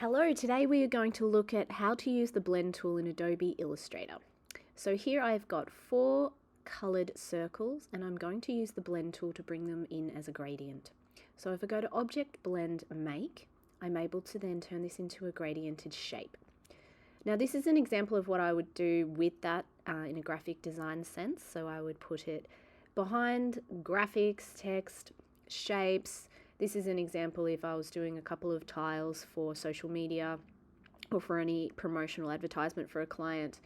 Hello, today we are going to look at how to use the blend tool in Adobe Illustrator. So here I've got 4 colored circles and I'm going to use the blend tool to bring them in as a gradient. So if I go to Object, Blend, Make, I'm able to then turn this into a gradiented shape. Now this is an example of what I would do with that in a graphic design sense. So I would put it behind graphics, text, shapes. This is an example if I was doing a couple of tiles for social media or for any promotional advertisement for a client.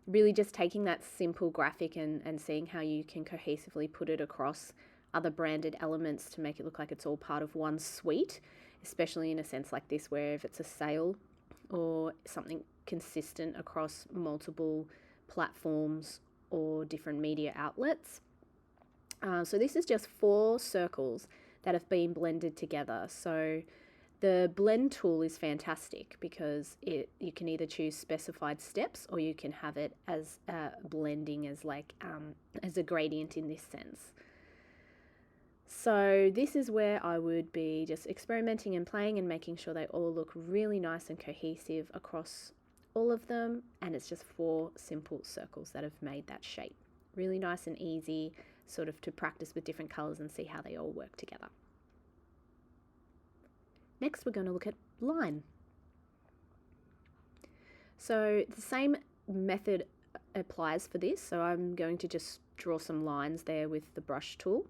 Really just taking that simple graphic and seeing how you can cohesively put it across other branded elements to make it look like it's all part of one suite, especially in a sense like this where if it's a sale or something consistent across multiple platforms or different media outlets. So this is just 4 circles that have been blended together. So the blend tool is fantastic because you can either choose specified steps or you can have it as blending as a gradient in this sense. So this is where I would be just experimenting and playing and making sure they all look really nice and cohesive across all of them, and it's just 4 simple circles that have made that shape. Really nice and easy sort of to practice with different colors and see how they all work together. Next we're going to look at line. So the same method applies for this, so I'm going to just draw some lines there with the brush tool.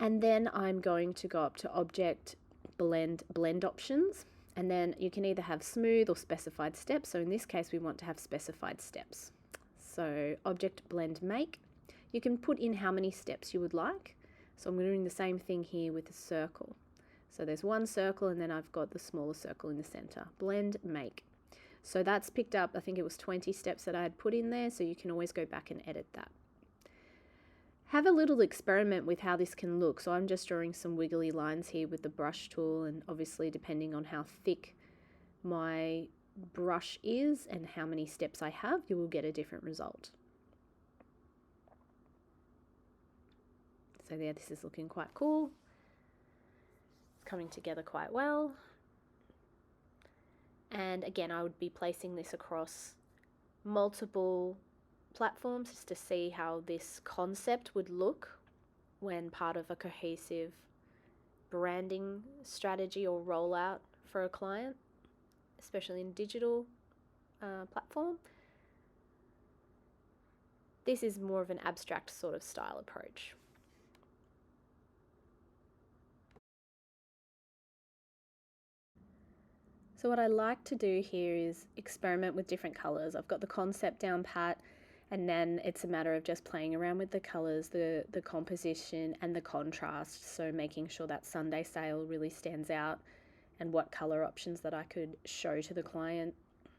And then I'm going to go up to Object, Blend Options, and then you can either have smooth or specified steps. So in this case we want to have specified steps. So Object, Blend, Make. You can put in how many steps you would like. So I'm doing the same thing here with the circle. So there's one circle and then I've got the smaller circle in the center. Blend, Make. So that's picked up, I think it was 20 steps that I had put in there, so you can always go back and edit that. Have a little experiment with how this can look. So I'm just drawing some wiggly lines here with the brush tool, and obviously depending on how thick my brush is and how many steps I have, you will get a different result. So there, this is looking quite cool. It's coming together quite well. And again, I would be placing this across multiple platforms just to see how this concept would look when part of a cohesive branding strategy or rollout for a client, especially in digital platform. This is more of an abstract sort of style approach. So what I like to do here is experiment with different colors. I've got the concept down pat, and then it's a matter of just playing around with the colors, the composition and the contrast. So making sure that Sunday sale really stands out and what color options that I could show to the client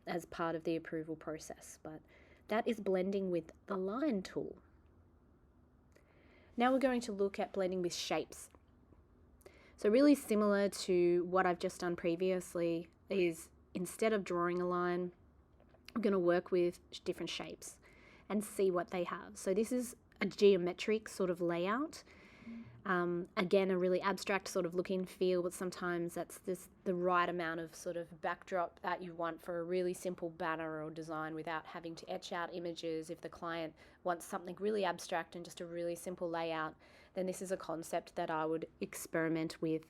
as part of the approval process. But that is blending with the line tool. Now we're going to look at blending with shapes. So really similar to what I've just done previously is instead of drawing a line, I'm going to work with different shapes and see what they have. So this is a geometric sort of layout. Again, a really abstract sort of look and feel, but sometimes that's the right amount of sort of backdrop that you want for a really simple banner or design without having to etch out images. If the client wants something really abstract and just a really simple layout, then this is a concept that I would experiment with.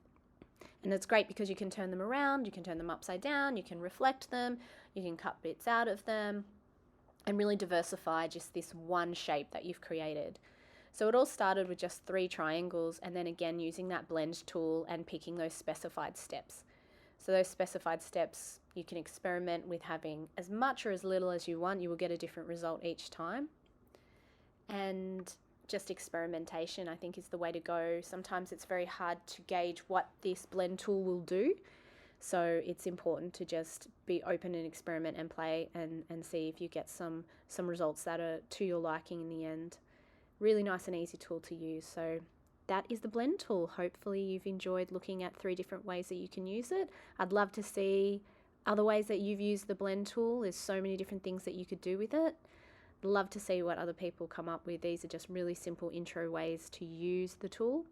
And it's great because you can turn them around, you can turn them upside down, you can reflect them, you can cut bits out of them, and really diversify just this one shape that you've created. So it all started with just 3 triangles, and then again using that blend tool and picking those specified steps. So those specified steps, you can experiment with having as much or as little as you want. You will get a different result each time. And just experimentation, I think, is the way to go. Sometimes it's very hard to gauge what this blend tool will do. So it's important to just be open and experiment and play and see if you get some results that are to your liking in the end. Really nice and easy tool to use. So that is the blend tool. Hopefully you've enjoyed looking at 3 different ways that you can use it. I'd love to see other ways that you've used the blend tool. There's so many different things that you could do with it. Love to see what other people come up with. These are just really simple intro ways to use the tool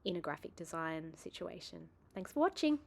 in a graphic design situation. Thanks for watching.